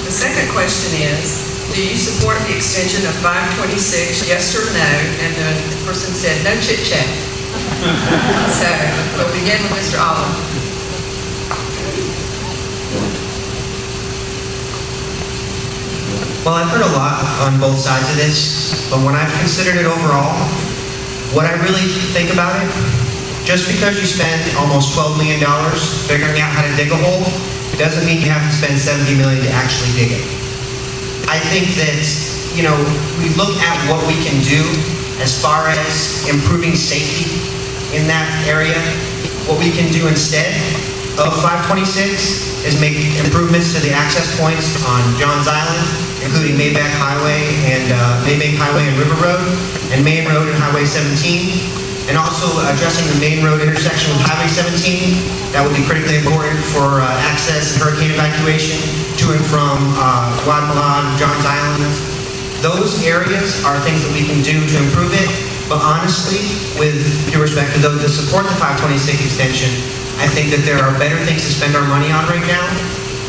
The second question is, do you support the extension of 526, yes or no? And the person said, no chit chat. So we'll begin with Mr. Allen. Well, I've heard a lot on both sides of this, but when I've considered it overall, what I really think about it, just because you spend almost $12 million figuring out how to dig a hole, doesn't mean you have to spend $70 million to actually dig it. I think that, we look at what we can do as far as improving safety in that area. What we can do instead of 526 is make improvements to the access points on Johns Island, including Maybank Highway and River Road, and Main Road and Highway 17, and also addressing the Main Road intersection with Highway 17. That would be critically important for access and hurricane evacuation to and from Guatemala, Johns Island. Those areas are things that we can do to improve it, but honestly, with due respect to those that support the 526 extension, I think that there are better things to spend our money on right now,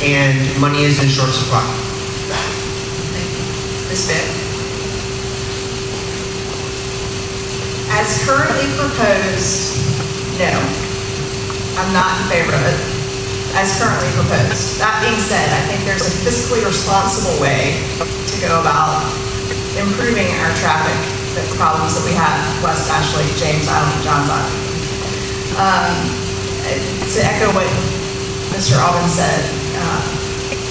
and money is in short supply. Ms. Beck? As currently proposed, no. I'm not in favor of it, as currently proposed. That being said, I think there's a fiscally responsible way to go about improving our traffic problems that we have West Ashley, James Island, Johns Island. To echo what Mr. Alvin said,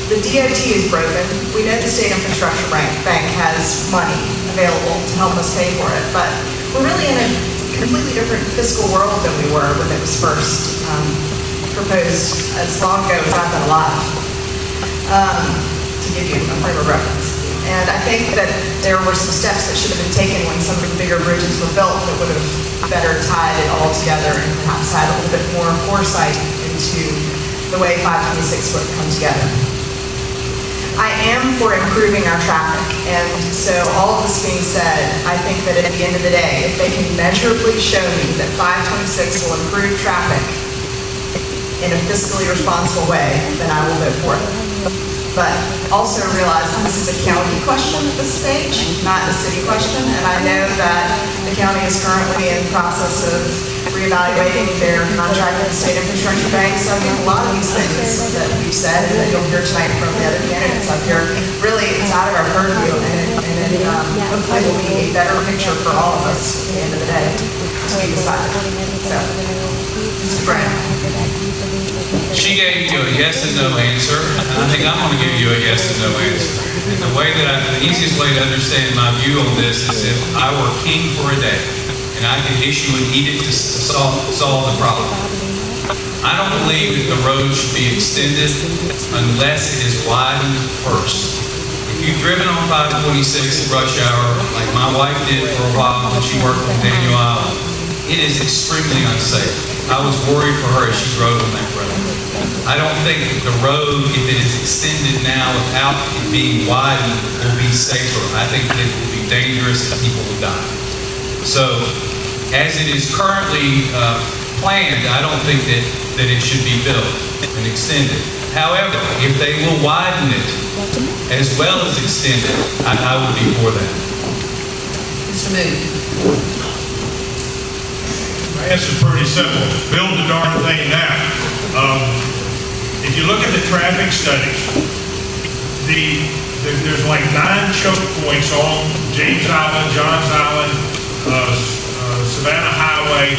the DOT is broken. We know the State Infrastructure Bank has money available to help us pay for it, but we're really in a completely different fiscal world than we were when it was first proposed as long ago as I've been alive, to give you a frame of reference. And I think that there were some steps that should have been taken when some of the bigger bridges were built that would have better tied it all together and perhaps had a little bit more foresight into the way 526 would come together. I am for improving our traffic, and so all of this being said, I think that at the end of the day, if they can measurably show me that 526 will improve traffic in a fiscally responsible way, then I will vote for it. But also realize that this is a county question at this stage, not a city question, and I know that the county is currently in the process of reevaluating their contract with the State Infrastructure Bank. So I think a lot of these things that we've said and that you'll hear tonight from the other candidates up here, really it's out of our purview, and it hopefully will be a better picture for all of us at the end of the day to be decided. So, Mr. Brown. She gave you a yes and no answer, and I think I'm going to give you a yes and no answer. And the easiest way to understand my view on this is if I were king for a day, and I could issue an edict to solve the problem. I don't believe that the road should be extended unless it is widened first. If you've driven on 526 at rush hour, like my wife did for a while when she worked on Daniel Island, it is extremely unsafe. I was worried for her as she drove on that road. I don't think that the road, if it is extended now without it being widened, will be safer. I think that it will be dangerous and people will die. So, as it is currently planned, I don't think that it should be built and extended. However, if they will widen it as well as extend it, I would be for that. Mr. Moody. My answer is pretty simple. Build the darn thing now. If you look at the traffic studies, there's like 9 choke points on James Island, Johns Island, Savannah Highway,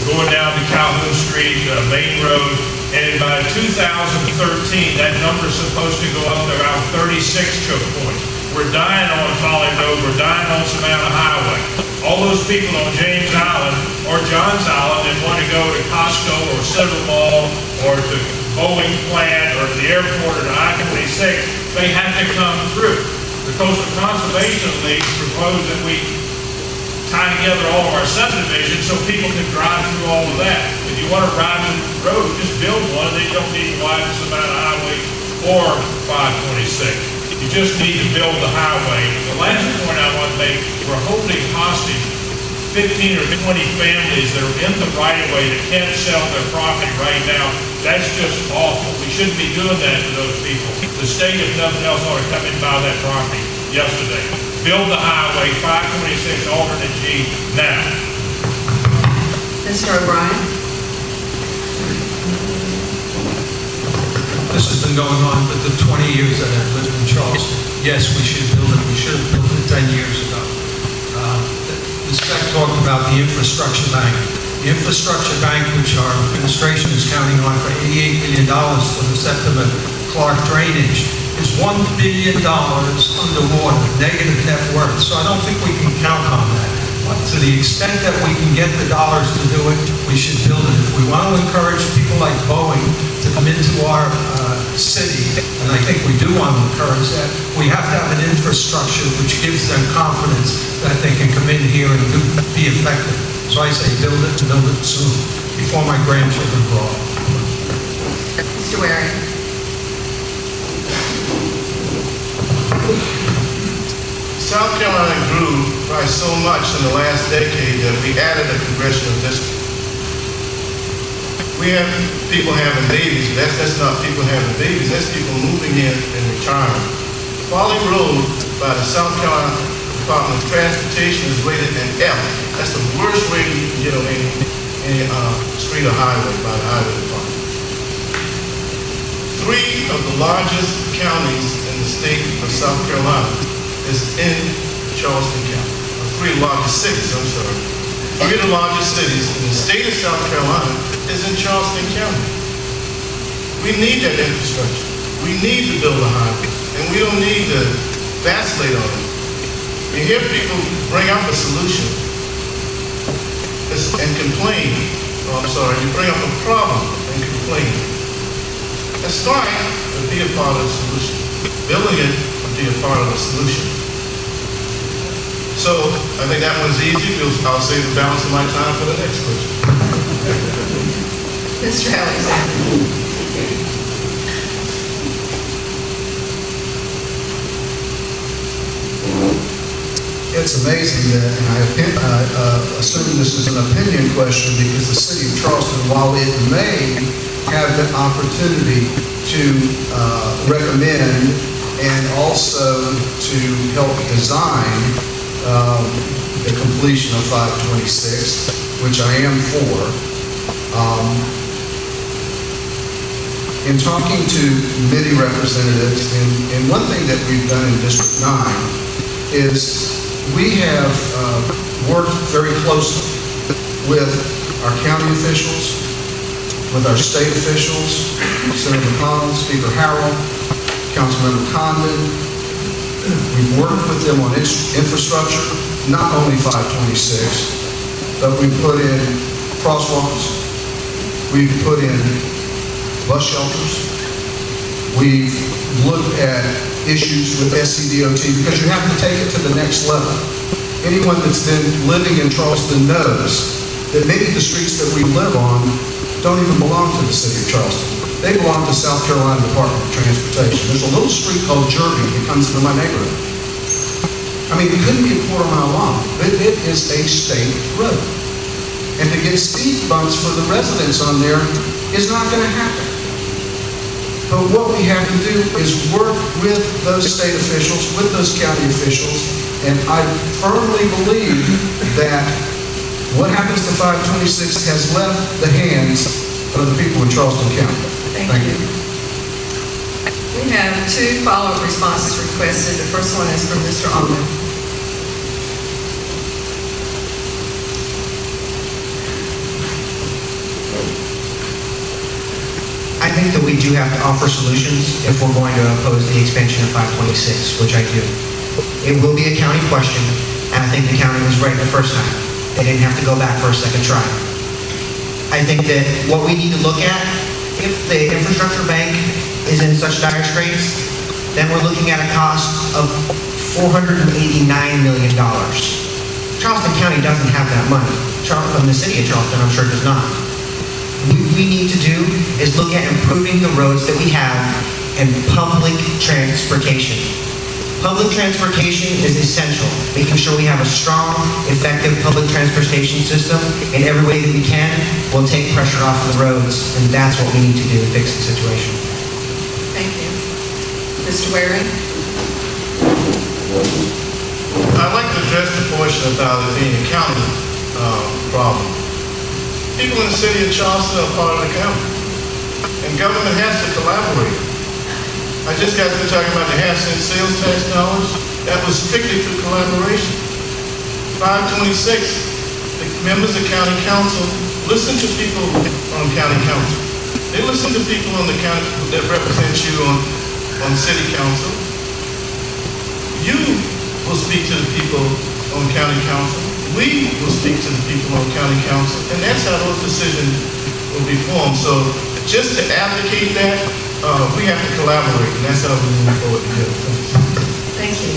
going down to Calhoun Street, Main Road, and by 2013, that number is supposed to go up to around 36 choke points. We're dying on Folly Road, we're dying on Savannah Highway. All those people on James Island or Johns Island that want to go to Costco or Central Mall or to Boeing plant or to the airport or to I-26, they have to come through. The Coastal Conservation League proposed that we tie together all of our subdivisions so people can drive through all of that. If you want to ride the road, just build one. They don't need to widen Savannah Highway or 526. You just need to build the highway. The last point I want to make, we're holding hostage 15 or 20 families that are in the right-of-way that can't sell their property right now That's just awful. We shouldn't be doing that to those people. The state, if nothing else, ought to come and buy that property yesterday. Build the highway, 526 alternate G, now. Mr. O'Brien? This has been going on for the 20 years that I've lived in Charleston. Yes, we should build it. We should have built it 10 years ago. The spec talked about the infrastructure bank. The infrastructure bank, which our administration is counting on for $88 million for the Septima Clark drainage, is $1 billion underwater, negative net worth. So I don't think we can count on that. But to the extent that we can get the dollars to do it, we should build it. If we want to encourage people like Boeing to come into our city, and I think we do want to encourage that, we have to have an infrastructure which gives them confidence that they can come in here and be effective. So I say build it and build it soon, before my grandchildren grow up. Mr. Waring? South Carolina grew by so much in the last decade that we added a congressional district. We have people having babies, but that's not people having babies, that's people moving in and retiring. Folly Road by the South Carolina Department of Transportation is rated an F. That's the worst rating you can get on any street or highway by the Highway Department. 3 of the largest counties in the state of South Carolina is in Charleston County. 3 of the largest cities, I'm sorry. 3 of the largest cities in the state of South Carolina is in Charleston County. We need that infrastructure. We need to build a highway, and we don't need to vacillate on it. You hear people bring up a solution and complain. You bring up a problem and complain. That's fine, but be a part of the solution. Building it would be a part of the solution. So I think that one's easy. I'll save the balance of my time for the next question. Mr. Alexander? It's amazing that, and I assume this is an opinion question, because the city of Charleston, while it may have the opportunity to recommend and also to help design the completion of 526, which I am for. In talking to many representatives, and one thing that we've done in District 9 is we have worked very closely with our county officials, with our state officials, Senator McConnell, Speaker Harrell, Councilmember Condon. We've worked with them on infrastructure, not only 526, but we've put in crosswalks, we've put in bus shelters, we've looked at issues with SCDOT, because you have to take it to the next level. Anyone that's been living in Charleston knows that many of the streets that we live on don't even belong to the city of Charleston. They belong to South Carolina Department of Transportation. There's a little street called Jerby that comes into my neighborhood. I mean, it couldn't be a quarter mile long, but it is a state road. And to get speed bumps for the residents on there is not going to happen. But what we have to do is work with those state officials, with those county officials, and I firmly believe that what happens to 526 has left the hands of the people in Charleston County. Thank you. We have 2 follow-up responses requested. The first one is from Mr. Alden. I think that we do have to offer solutions if we're going to oppose the expansion of 526, which I do. It will be a county question, and I think the county was right the first time. They didn't have to go back for a second try. I think that what we need to look at, if the infrastructure bank is in such dire straits, then we're looking at a cost of $489 million. Charleston County doesn't have that money. The city of Charleston, I'm sure, does not. What we need to do is look at improving the roads that we have and public transportation. Public transportation is essential, making sure we have a strong, effective public transportation system in every way that we can will take pressure off the roads, and that's what we need to do to fix the situation. Thank you. Mr. Waring? I'd like to address the portion about it being a county problem. People in the city of Charleston are part of the county, and government has to collaborate. I just got through talking about the half-cent sales tax dollars. That was strictly through collaboration. 526, the members of county council listen to people on county council. They listen to people on the county that represent you on city council. You will speak to the people on county council. We will speak to the people on county council, and that's how those decisions will be formed. So just to advocate that, we have to collaborate, and that's how we move forward together. Thank you.